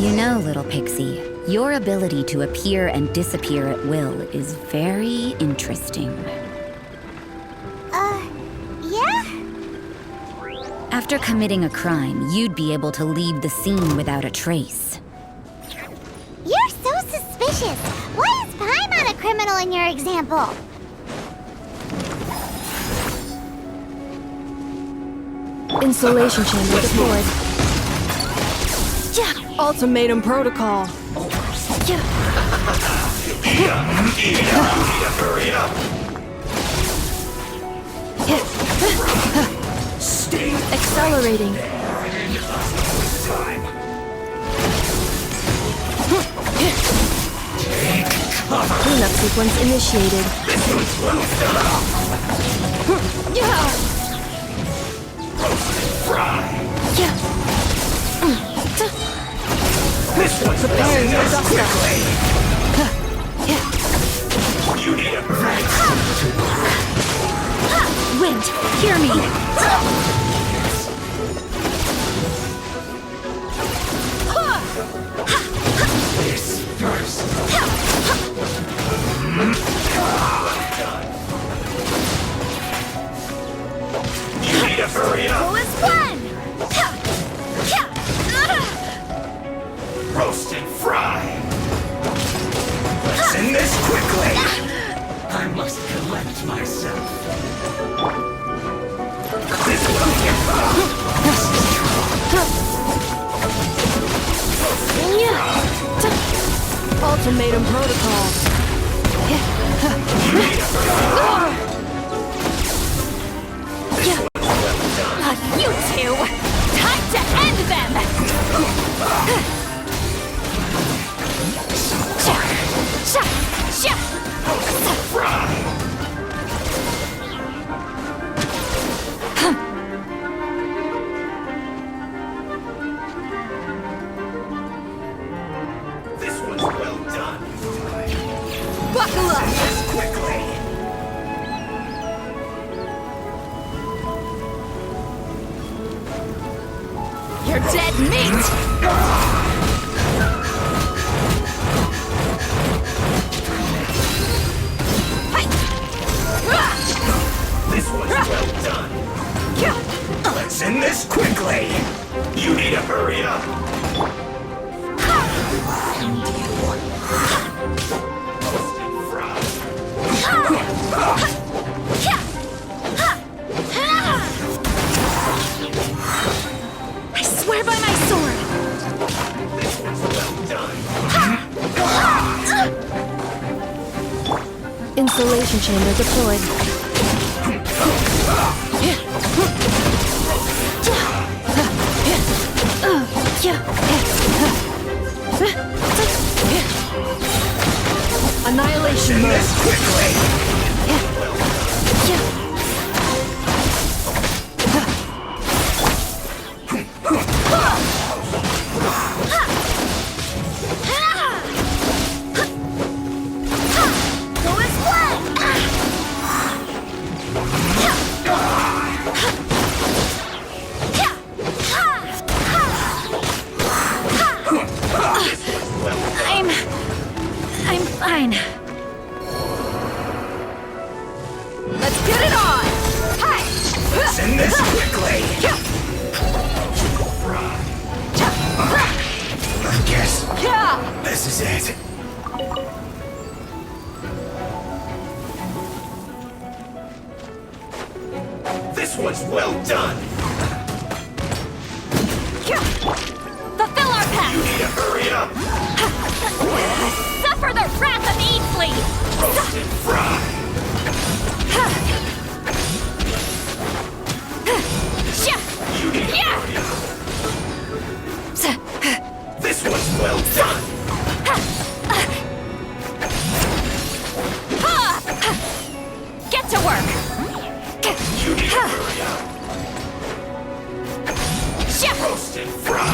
You know, little pixie, your ability to appear and disappear at will is very interesting. Yeah? After committing a crime, you'd be able to leave the scene without a trace. You're so suspicious. Why is Paimon a criminal in your example? Installation chamber deployed. Yeah. Ultimatum protocol. Yeah. Hurry up! Accelerating. Time. Cleanup sequence initiated. Yeah. Yeah. This one's Preparing for dust up. You need a break. Wind, hear me! This first. You need to hurry up. Who is one? Roast and fry. Let's end this quickly. I must collect myself. This will get Ultimatum protocol. You two! Time to end them! This one's well done. Buckle up. This quickly. You're dead meat! This one's well done. Let's end this quickly. You need to hurry up. Roast and fry. I swear by my sword! This one's well done. Installation chamber deployed. Annihilation End mode. this quickly. Who is one? I'm fine. Let's get it on! Hi! Let's end this quickly. I guess this is it. This one's well done. Fulfill our You pact! need to hurry up. Suffer the wrath of Eatsley! Roast and fry. You need to hurry up. This one's well done. Get to work! You need to hurry up. Roast and fry.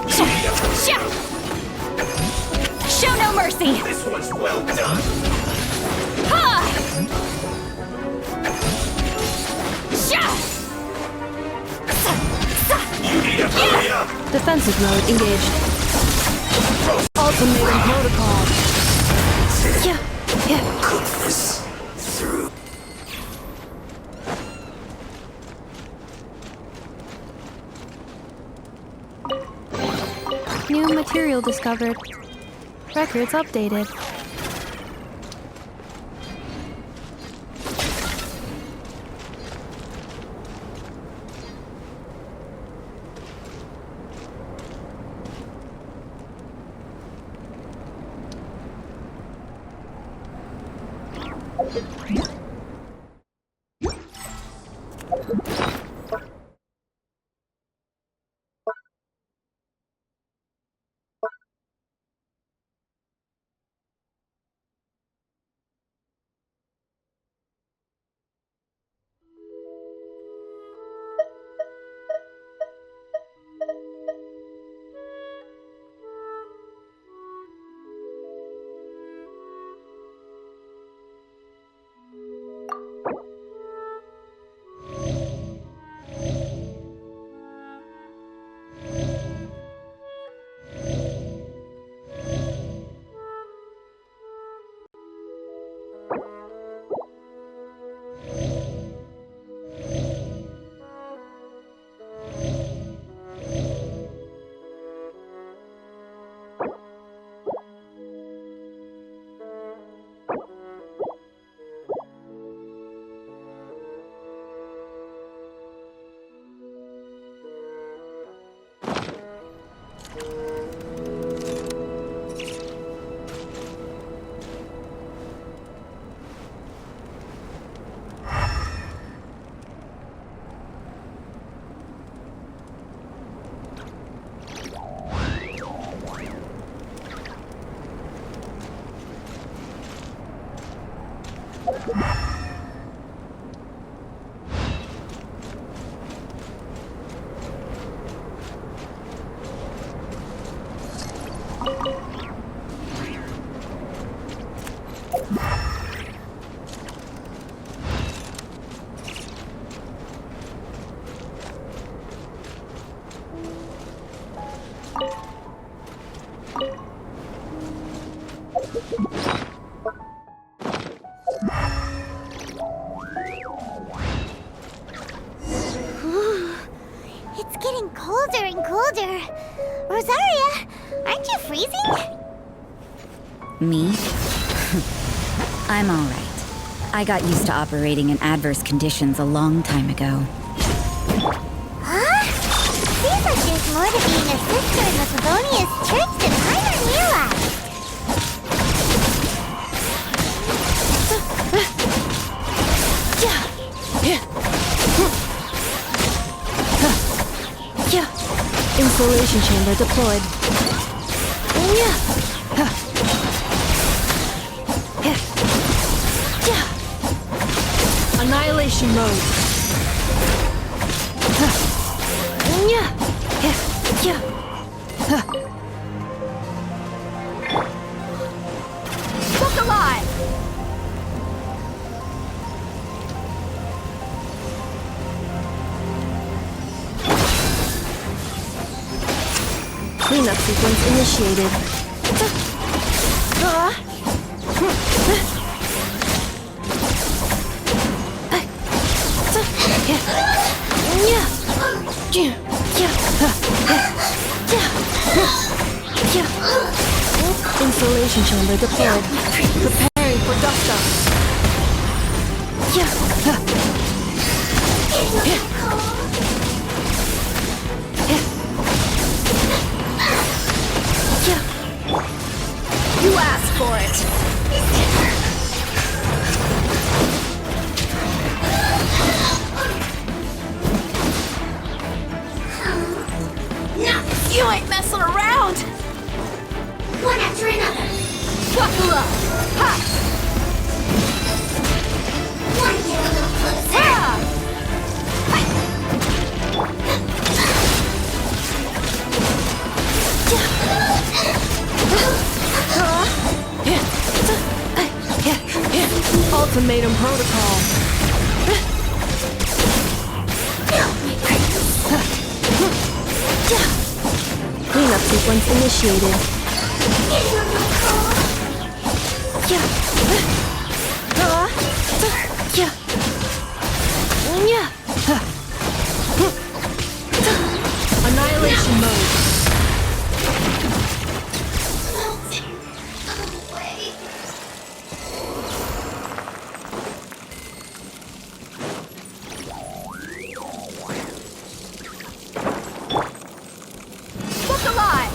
You need to hurry up. Show no mercy! This one's well done. Defensive mode engaged. Ultimatum protocol. Put this through. New material discovered. Records updated. It's getting colder and colder. Rosaria, aren't you freezing? Me? I'm alright. I got used to operating in adverse conditions a long time ago. Huh? Seems like there's more to being a sister in the Favonius Church than I had realized. Installation chamber deployed. Annihilation mode. Look alive! Cleanup sequence initiated. Installation chamber deployed. Preparing for dust up. You asked for it. You ain't messing around. One after another. Buckle up. Ha! Want to get a little closer? Ultimatum protocol. sequence initiated. Annihilation mode. Look alive!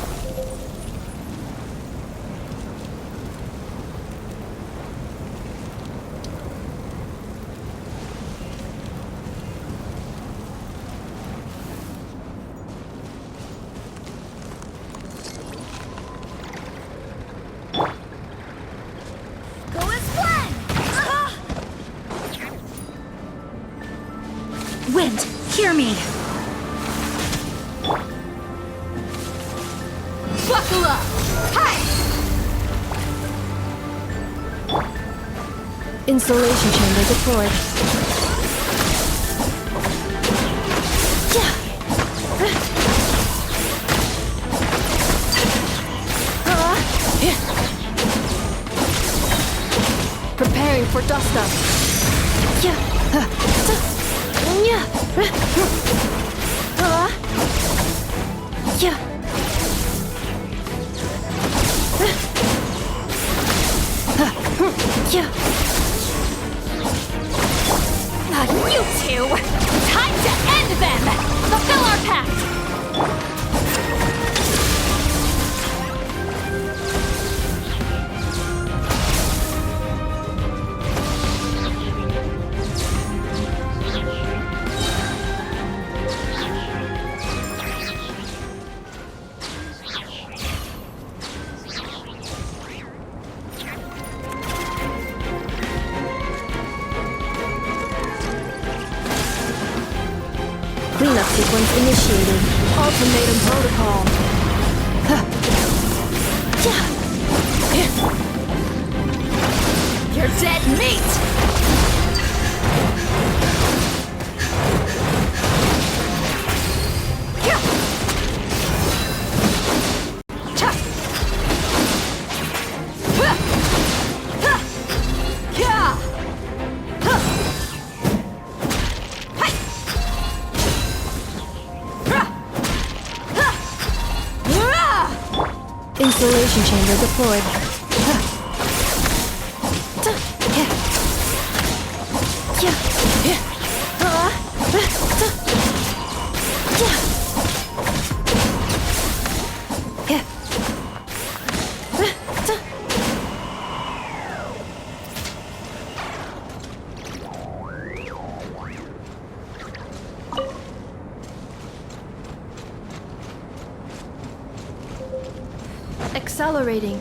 Go as planned! Wind, hear me. Buckle up! Hi! Insulation chamber deployed. Preparing for dust up. Not you two! Time to end them! Fulfill our pact! Cleanup sequence initiated. Ultimatum protocol. You're dead meat! Insulation chamber deployed. Accelerating.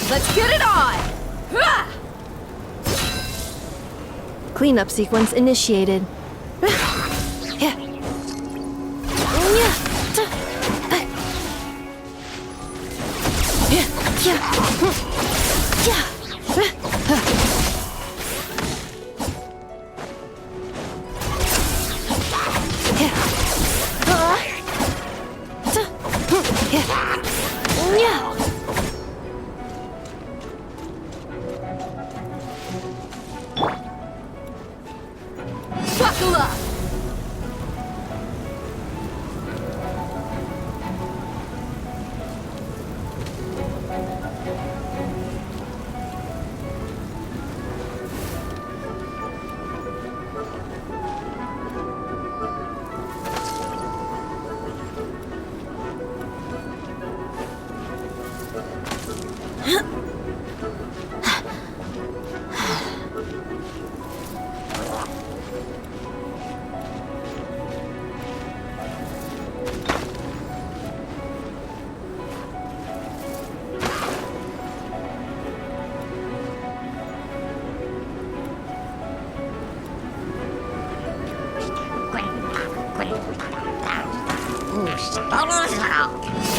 Let's get it on! Cleanup sequence initiated. Buckle up!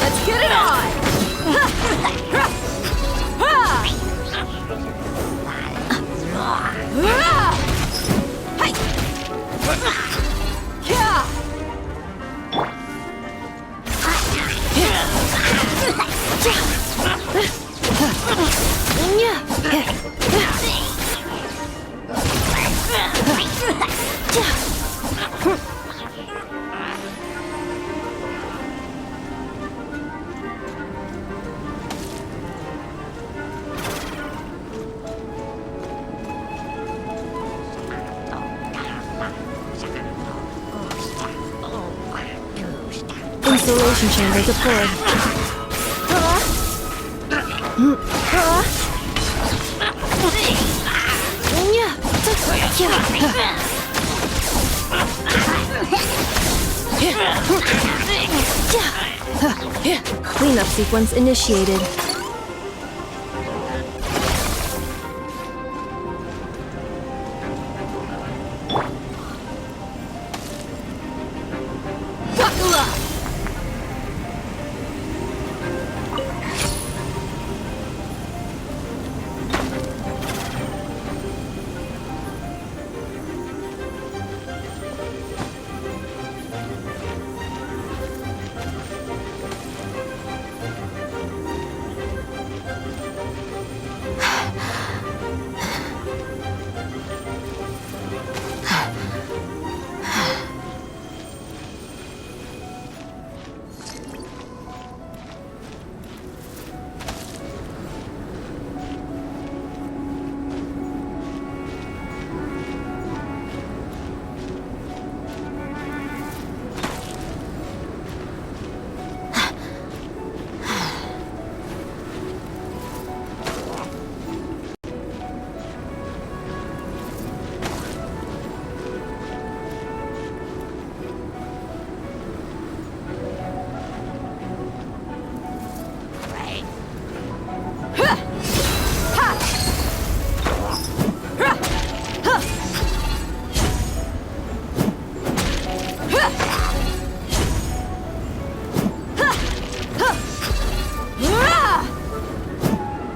Let's get it on! Installation chamber deployed. Cleanup sequence initiated. Buckle up!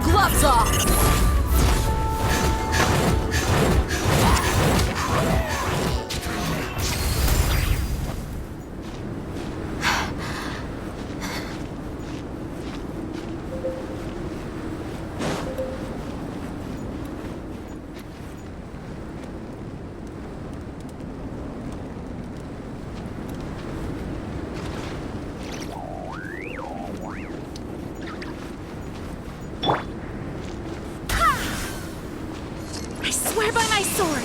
Gloves off! I swear by my sword!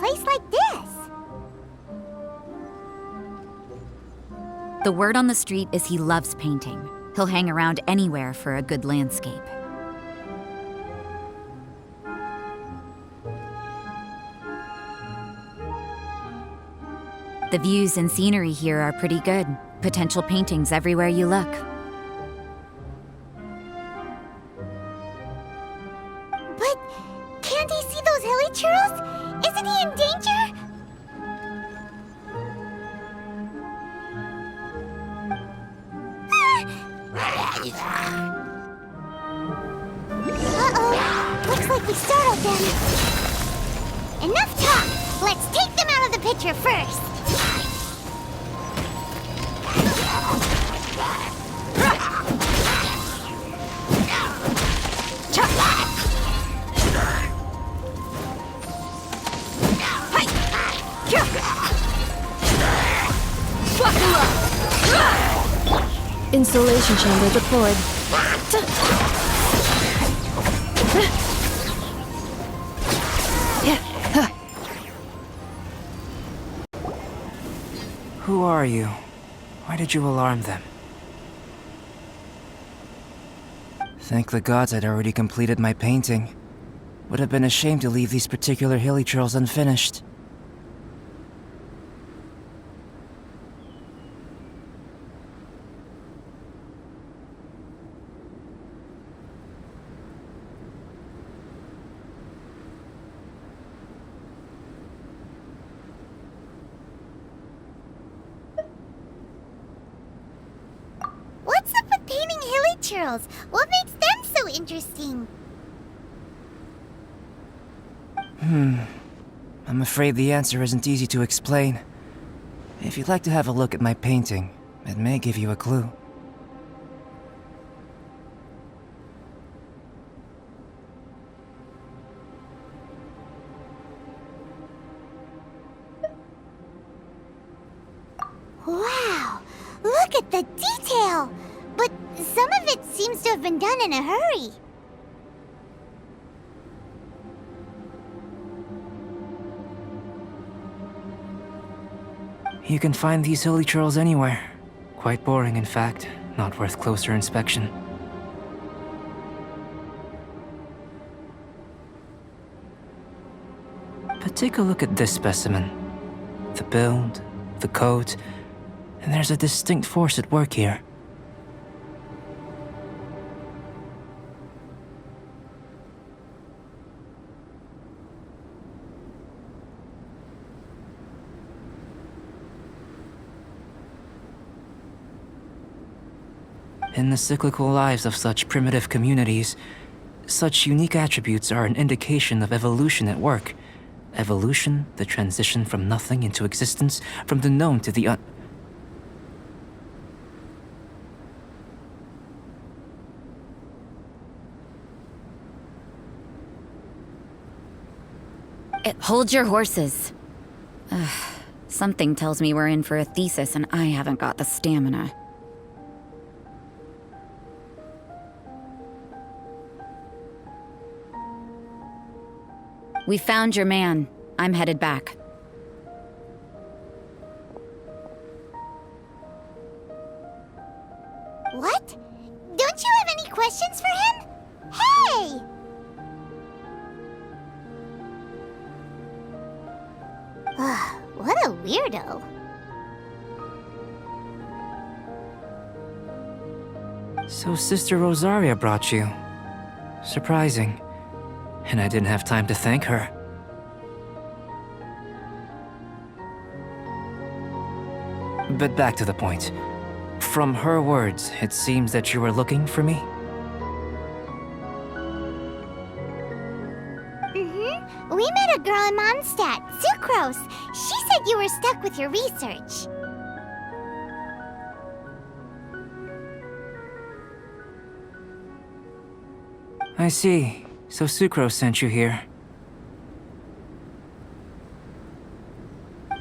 place like this? The word on the street is he loves painting. He'll hang around anywhere for a good landscape. The views and scenery here are pretty good. Potential paintings everywhere you look. But can't he see those hilichurls? Isn't he in danger? Uh-oh. Looks like we startled them. Enough talk! Let's take them out of the picture first. Insulation chamber deployed. Who are you? Why did you alarm them? Thank the gods I'd already completed my painting. Would have been a shame to leave these particular hilichurls unfinished. What's up with painting hilichurls? What makes them so interesting? I'm afraid the answer isn't easy to explain. If you'd like to have a look at my painting, it may give you a clue. Wow! Look at the detail! But some of it seems to have been done in a hurry. You can find these hilichurls anywhere. Quite boring, in fact. Not worth closer inspection. But take a look at this specimen. The build, the coat, and there's a distinct force at work here. In the cyclical lives of such primitive communities, such unique attributes are an indication of evolution at work. Evolution, the transition from nothing into existence, from the known to the Hold your horses. Something tells me we're in for a thesis and I haven't got the stamina. We found your man. I'm headed back. What? Don't you have any questions for him? Hey! What a weirdo. So Sister Rosaria brought you. Surprising. And I didn't have time to thank her. But back to the point. From her words, it seems that you were looking for me? We met a girl in Mondstadt, Sucrose. She said you were stuck with your research. I see. So Sucrose sent you here.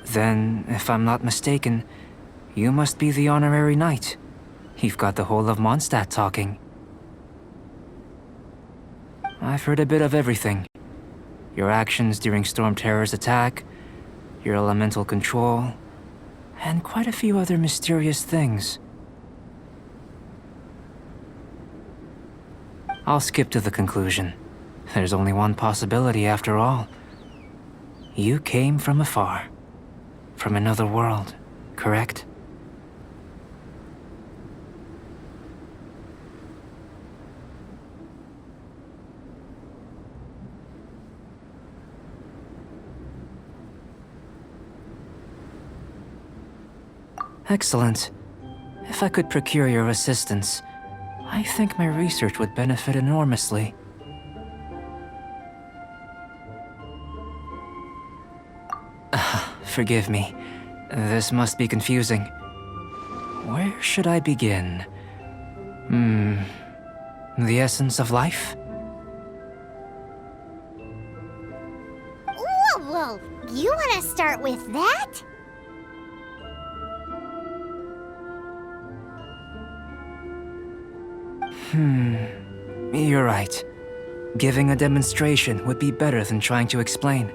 Then, if I'm not mistaken, you must be the honorary knight. You've got the whole of Mondstadt talking. I've heard a bit of everything. Your actions during Storm Terror's attack, your elemental control, and quite a few other mysterious things. I'll skip to the conclusion. There's only one possibility after all. You came from afar. From another world, correct? Excellent. If I could procure your assistance, I think my research would benefit enormously. Forgive me. This must be confusing. Where should I begin? The essence of life? Whoa, whoa! You want to start with that? You're right. Giving a demonstration would be better than trying to explain.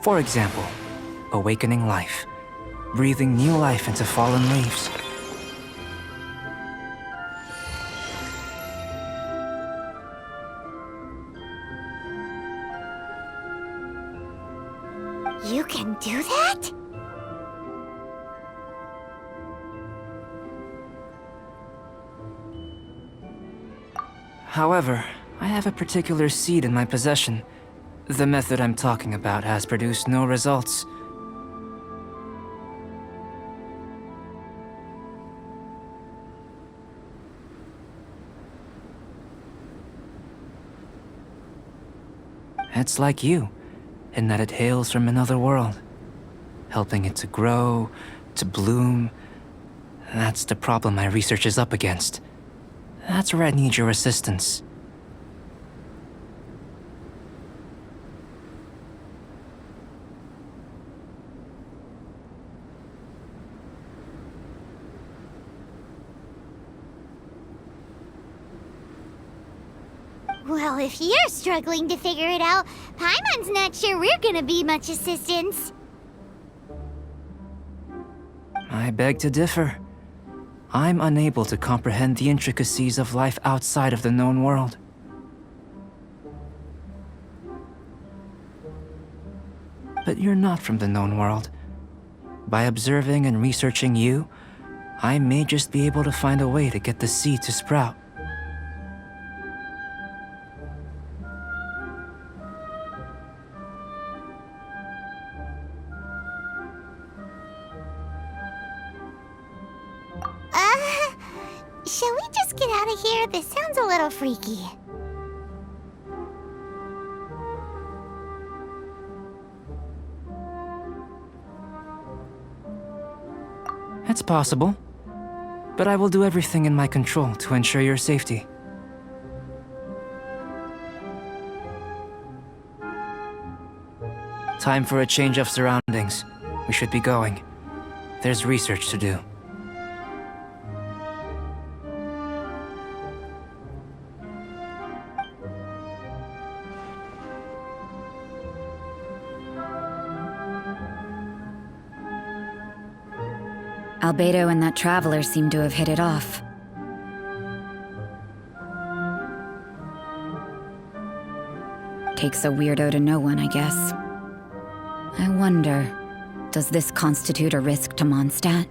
For example, awakening life, breathing new life into fallen leaves. You can do that? However, I have a particular seed in my possession. The method I'm talking about has produced no results. It's like you, in that it hails from another world, helping it to grow, to bloom. That's the problem my research is up against. That's where I need your assistance. Well, if you're struggling to figure it out, Paimon's not sure we're gonna be much assistance. I beg to differ. I'm unable to comprehend the intricacies of life outside of the known world. But you're not from the known world. By observing and researching you, I may just be able to find a way to get the seed to sprout. Shall we just get out of here? This sounds a little freaky. It's possible, but I will do everything in my control to ensure your safety. Time for a change of surroundings. We should be going. There's research to do. Albedo and that traveler seem to have hit it off. Takes a weirdo to know one, I guess. I wonder, does this constitute a risk to Mondstadt?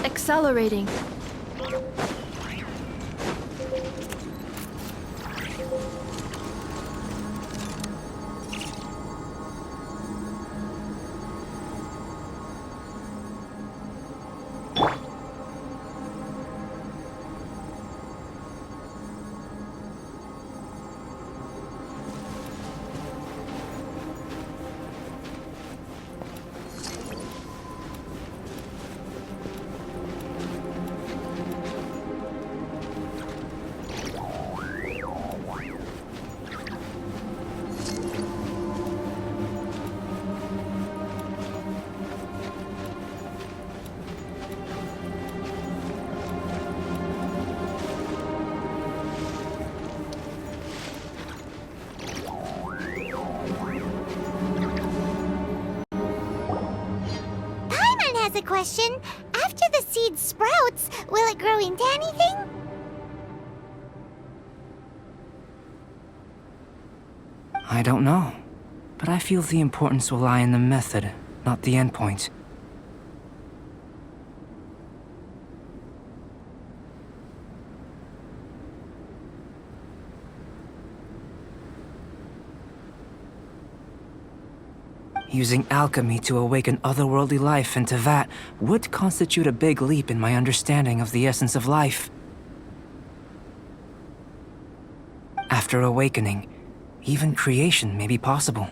Accelerating. question. After the seed sprouts, will it grow into anything? I don't know, but I feel the importance will lie in the method, not the endpoint. Using alchemy to awaken otherworldly life into that would constitute a big leap in my understanding of the essence of life. After awakening, even creation may be possible.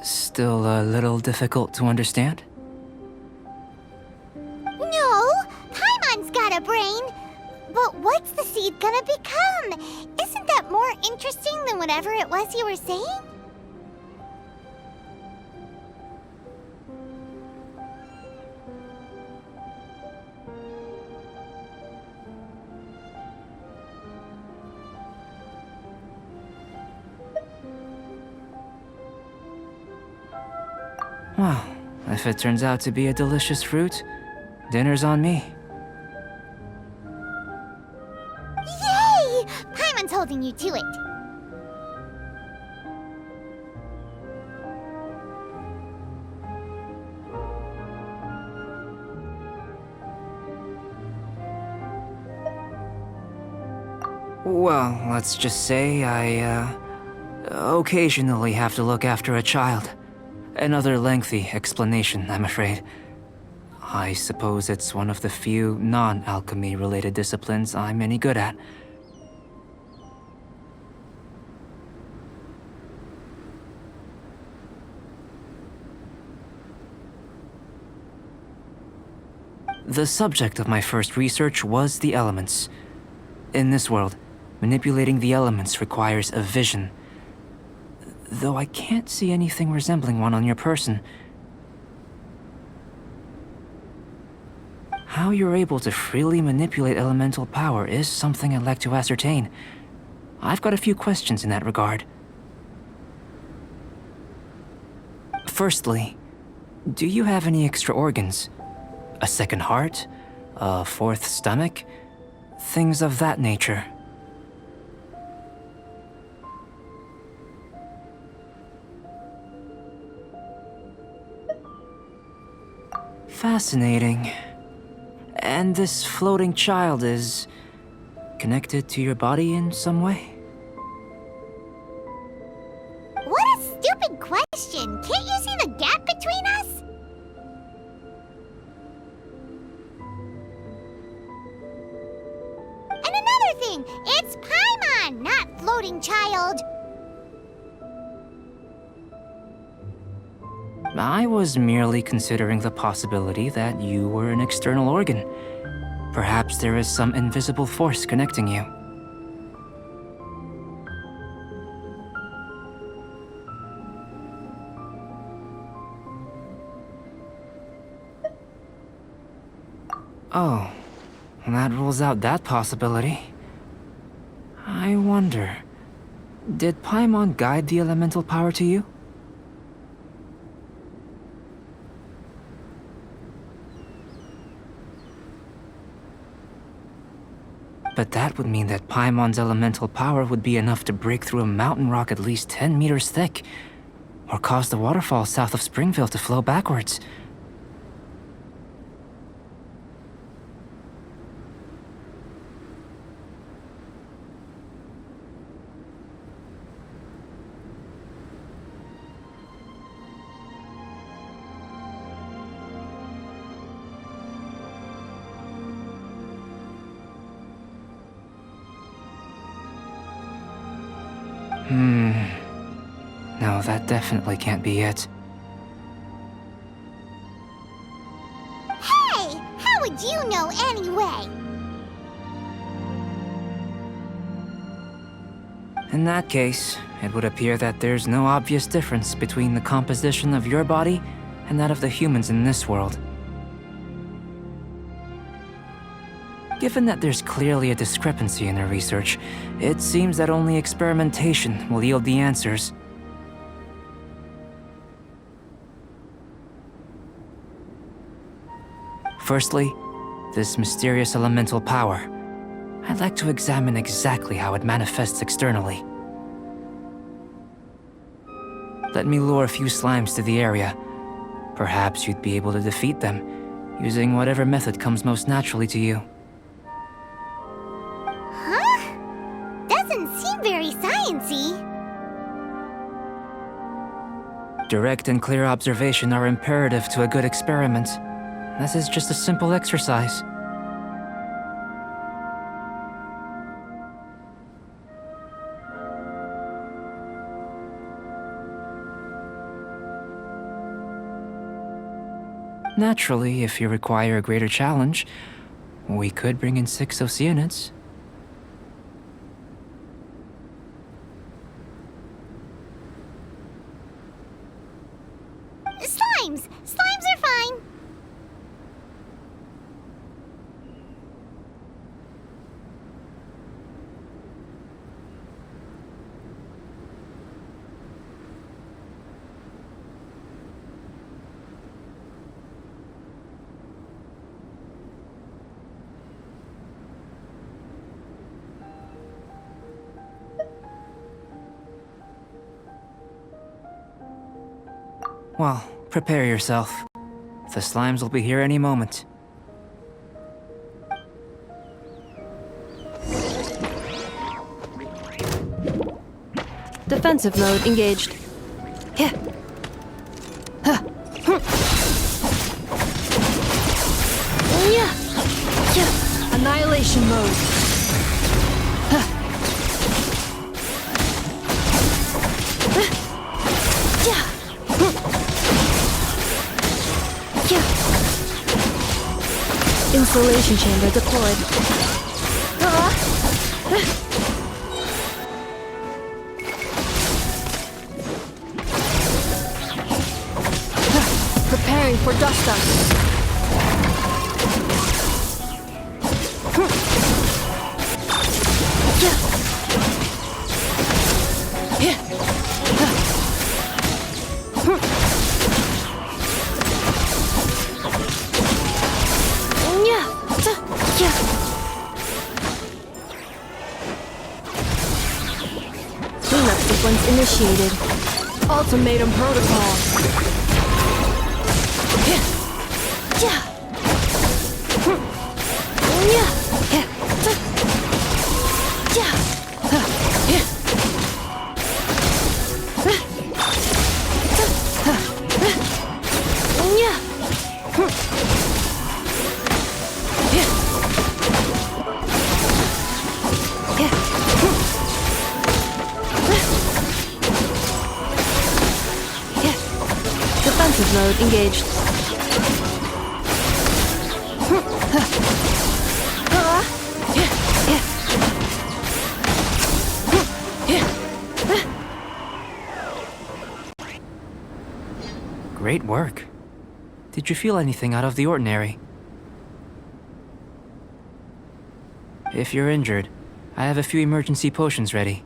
Still a little difficult to understand? No, Paimon's got a brain. But what's the seed gonna become? Isn't that more interesting than whatever it was you were saying? Well, if it turns out to be a delicious fruit, dinner's on me. Yay! Paimon's holding you to it. Well, let's just say I, occasionally have to look after a child. Another lengthy explanation, I'm afraid. I suppose it's one of the few non-alchemy related disciplines I'm any good at. The subject of my first research was the elements. In this world, manipulating the elements requires a vision. Though I can't see anything resembling one on your person. How you're able to freely manipulate elemental power is something I'd like to ascertain. I've got a few questions in that regard. Firstly, do you have any extra organs? A second heart? A fourth stomach? Things of that nature. Fascinating. And this floating child is connected to your body in some way? What a stupid question! Can't you see the gap between us? And another thing, it's Paimon, not floating child. I was merely considering the possibility that you were an external organ. Perhaps there is some invisible force connecting you. Oh, that rules out that possibility. I wonder, did Paimon guide the elemental power to you? But that would mean that Paimon's elemental power would be enough to break through a mountain rock at least 10 meters thick, or cause the waterfall south of Springville to flow backwards. No, that definitely can't be it. Hey! How would you know anyway? In that case, it would appear that there's no obvious difference between the composition of your body and that of the humans in this world. Given that there's clearly a discrepancy in her research, it seems that only experimentation will yield the answers. Firstly, this mysterious elemental power. I'd like to examine exactly how it manifests externally. Let me lure a few slimes to the area. Perhaps you'd be able to defeat them, using whatever method comes most naturally to you. Huh? Doesn't seem very sciencey. Direct and clear observation are imperative to a good experiment. This is just a simple exercise. Naturally, if you require a greater challenge, we could bring in 6 Oceanids. Slimes! Slimes are fine! Well, prepare yourself. The slimes will be here any moment. Defensive mode engaged. Yeah. Huh. Yeah. Yeah. Annihilation mode. Huh. Yeah. Yeah. Insulation chamber deployed. Preparing for dust up. Cleanup sequence initiated. Ultimatum protocol. Defensive mode engaged. Great work. Did you feel anything out of the ordinary? If you're injured, I have a few emergency potions ready.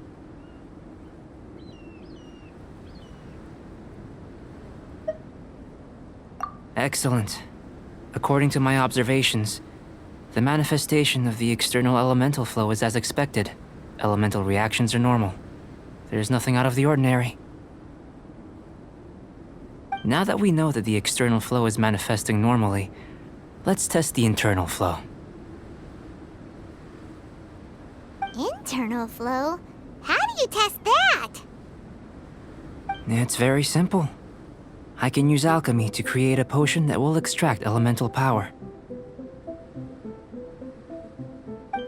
Excellent. According to my observations, the manifestation of the external elemental flow is as expected. Elemental reactions are normal. There's nothing out of the ordinary. Now that we know that the external flow is manifesting normally, let's test the internal flow. Internal flow? How do you test that? It's very simple. I can use alchemy to create a potion that will extract elemental power.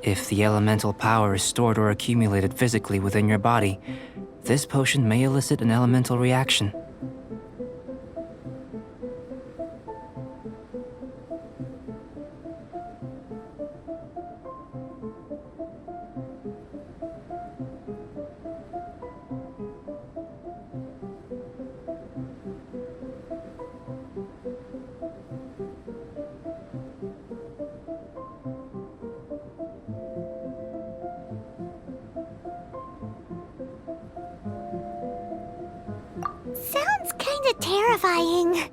If the elemental power is stored or accumulated physically within your body, this potion may elicit an elemental reaction. bit terrifying.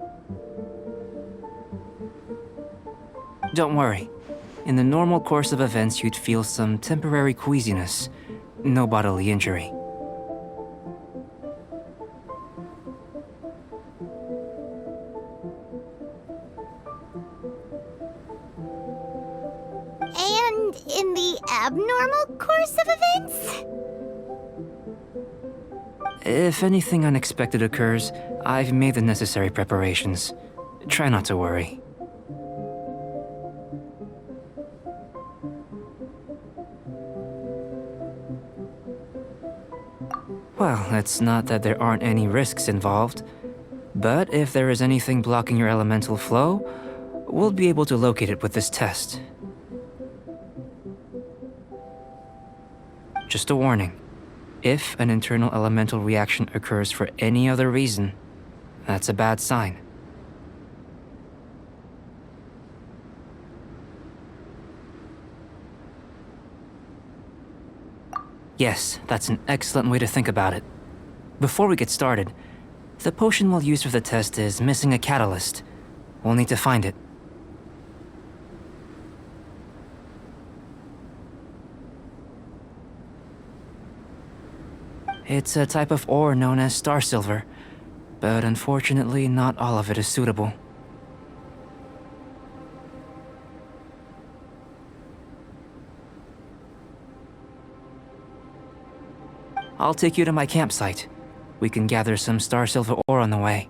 Don't worry. In the normal course of events, you'd feel some temporary queasiness. No bodily injury. And in the abnormal course of events? If anything unexpected occurs, I've made the necessary preparations. Try not to worry. Well, it's not that there aren't any risks involved. But if there is anything blocking your elemental flow, we'll be able to locate it with this test. Just a warning. If an internal elemental reaction occurs for any other reason, that's a bad sign. Yes, that's an excellent way to think about it. Before we get started, the potion we'll use for the test is missing a catalyst. We'll need to find it. It's a type of ore known as star silver, but unfortunately not all of it is suitable. I'll take you to my campsite. We can gather some star silver ore on the way.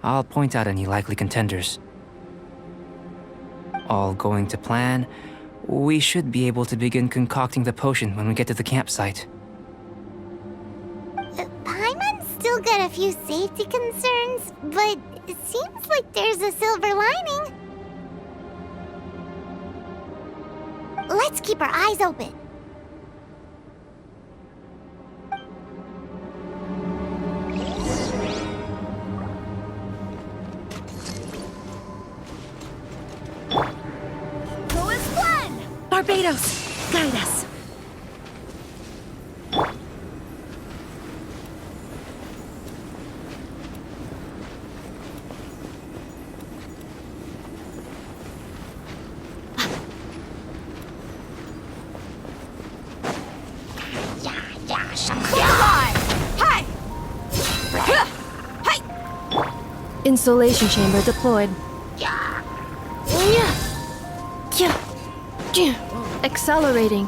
I'll point out any likely contenders. All going to plan, we should be able to begin concocting the potion when we get to the campsite. Paimon's still got a few safety concerns, but it seems like there's a silver lining. Let's keep our eyes open. Barbados, guide us. Insulation chamber deployed. Accelerating.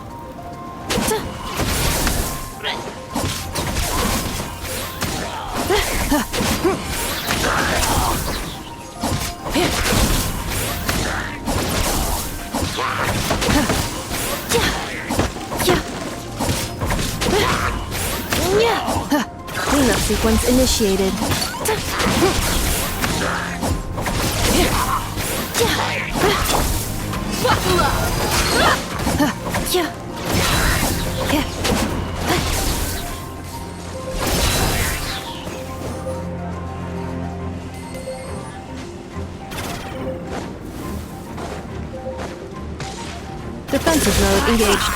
Cleanup sequence initiated. Buckle up! Defensive mode engaged.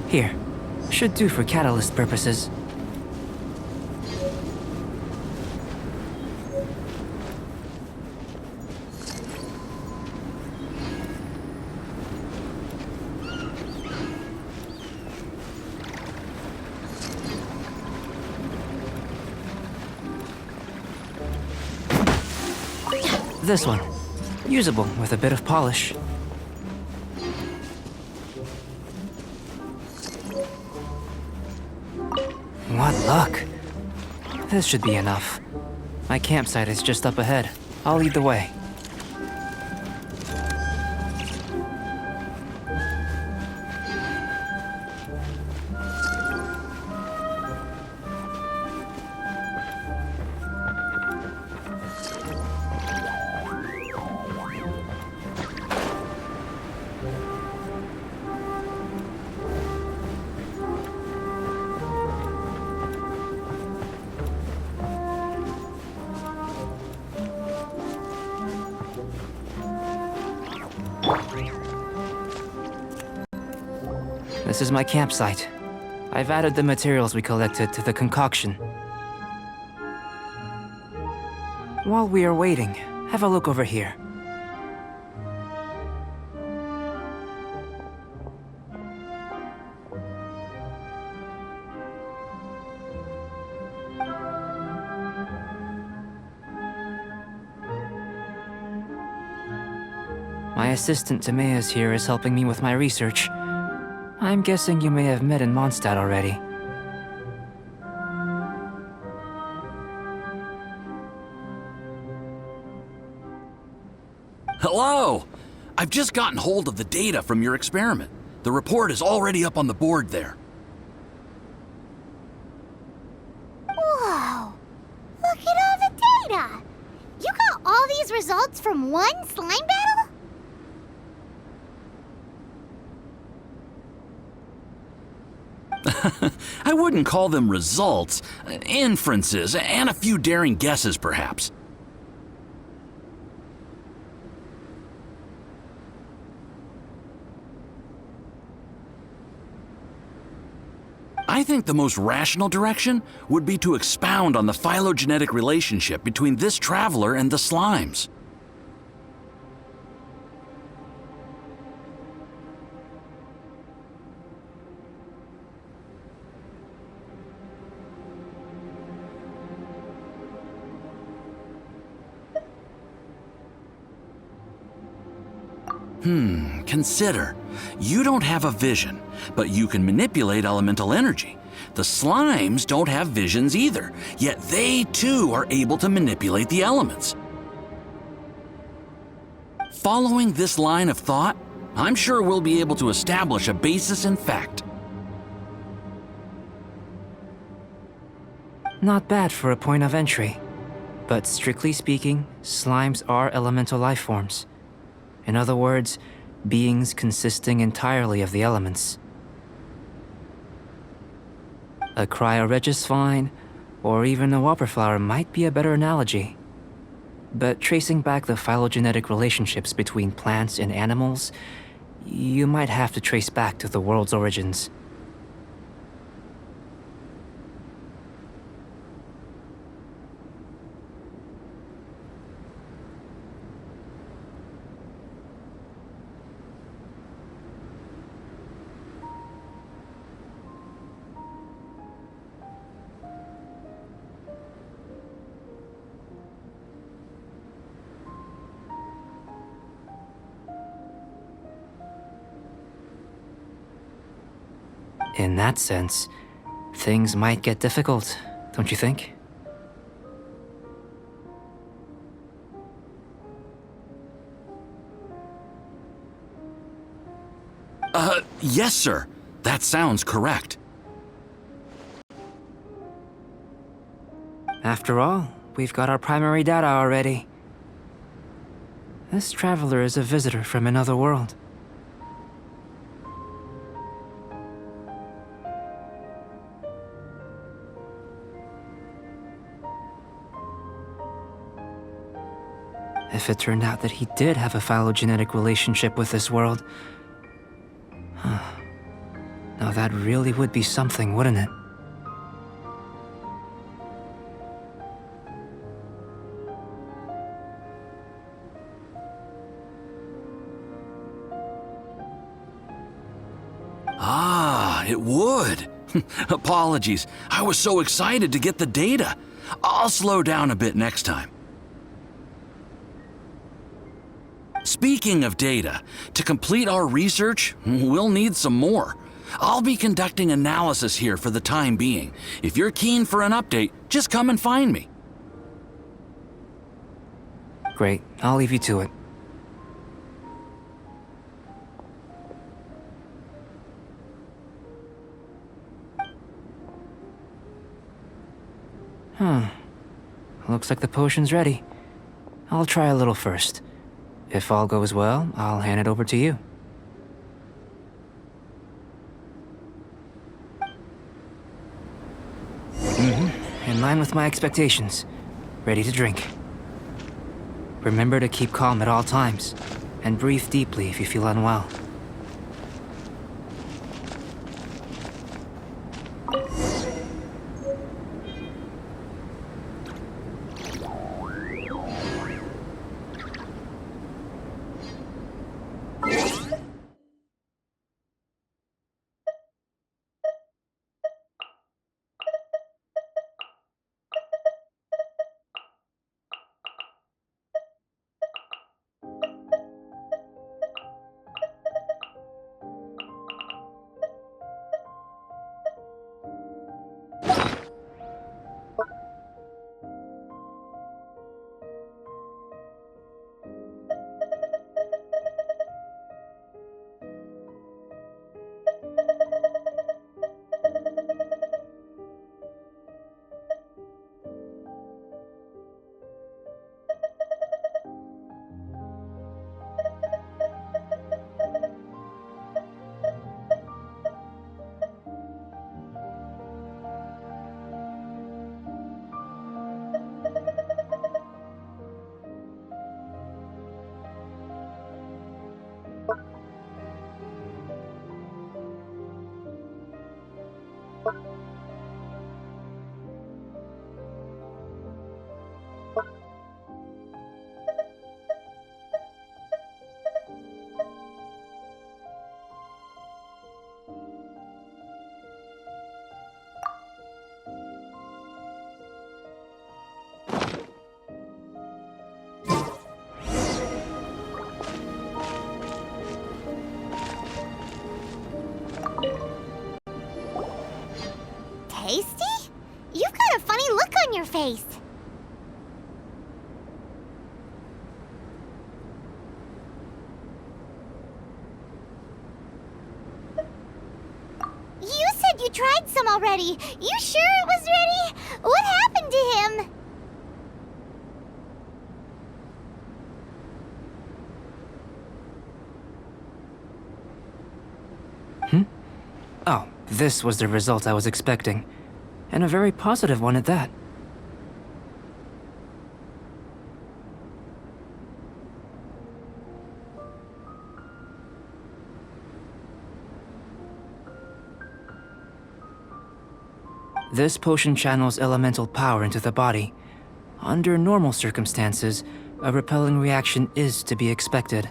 Here. Should do for catalyst purposes. This one. Usable with a bit of polish. What luck. This should be enough. My campsite is just up ahead. I'll lead the way. This is my campsite. I've added the materials we collected to the concoction. While we are waiting, have a look over here. My assistant Timaeus here is helping me with my research. I'm guessing you may have met in Mondstadt already. Hello! I've just gotten hold of the data from your experiment. The report is already up on the board there. Whoa! Look at all the data! You got all these results from one slime battle? I wouldn't call them results, inferences, and a few daring guesses, perhaps. I think the most rational direction would be to expound on the phylogenetic relationship between this traveler and the slimes. Consider. You don't have a vision, but you can manipulate elemental energy. The slimes don't have visions either, yet they too are able to manipulate the elements. Following this line of thought, I'm sure we'll be able to establish a basis in fact. Not bad for a point of entry. But strictly speaking, slimes are elemental life forms. In other words, beings consisting entirely of the elements. A cryoregisvine, or even a whopperflower might be a better analogy. But tracing back the phylogenetic relationships between plants and animals, you might have to trace back to the world's origins. In that sense, things might get difficult, don't you think? Yes, sir. That sounds correct. After all, we've got our primary data already. This traveler is a visitor from another world. If it turned out that he did have a phylogenetic relationship with this world... Now that really would be something, wouldn't it? Ah, it would. Apologies. I was so excited to get the data. I'll slow down a bit next time. Speaking of data, to complete our research, we'll need some more. I'll be conducting analysis here for the time being. If you're keen for an update, just come and find me. Great, I'll leave you to it. Looks like the potion's ready. I'll try a little first. If all goes well, I'll hand it over to you. In line with my expectations. Ready to drink. Remember to keep calm at all times, and breathe deeply if you feel unwell. Tasty? You've got a funny look on your face. You said you tried some already. You sure it was ready? What happened to him? Oh, this was the result I was expecting. And a very positive one at that. This potion channels elemental power into the body. Under normal circumstances, a repelling reaction is to be expected.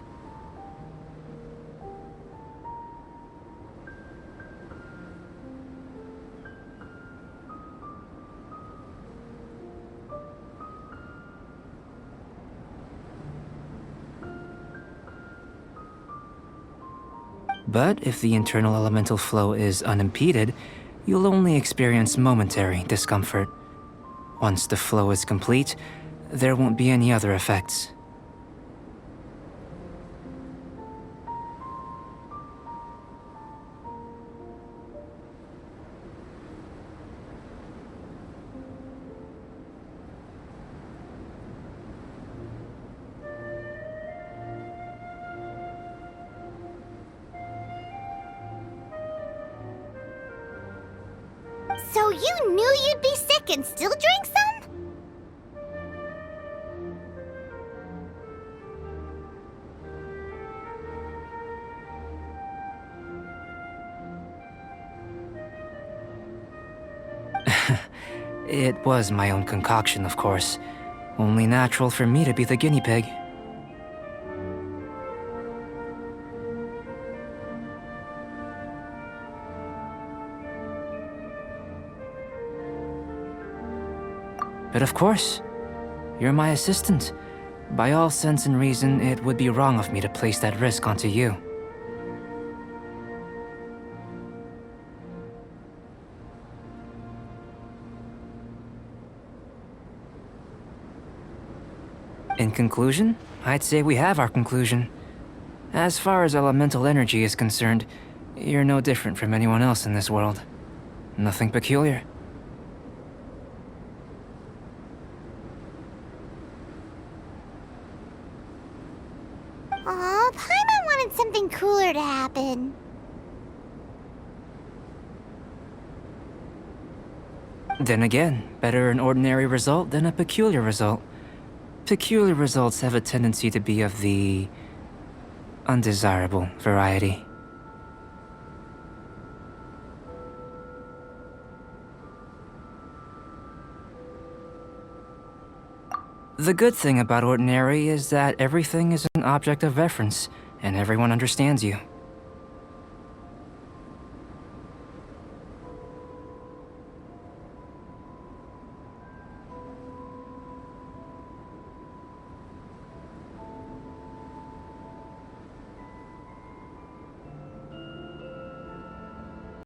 But if the internal elemental flow is unimpeded, you'll only experience momentary discomfort. Once the flow is complete, there won't be any other effects. So you knew you'd be sick and still drink some? It was my own concoction, of course. Only natural for me to be the guinea pig. But of course, you're my assistant. By all sense and reason, it would be wrong of me to place that risk onto you. In conclusion, I'd say we have our conclusion. As far as elemental energy is concerned, you're no different from anyone else in this world. Nothing peculiar. Aw, Paimon wanted something cooler to happen. Then again, better an ordinary result than a peculiar result. Peculiar results have a tendency to be of the undesirable variety. The good thing about ordinary is that everything is an object of reference, and everyone understands you.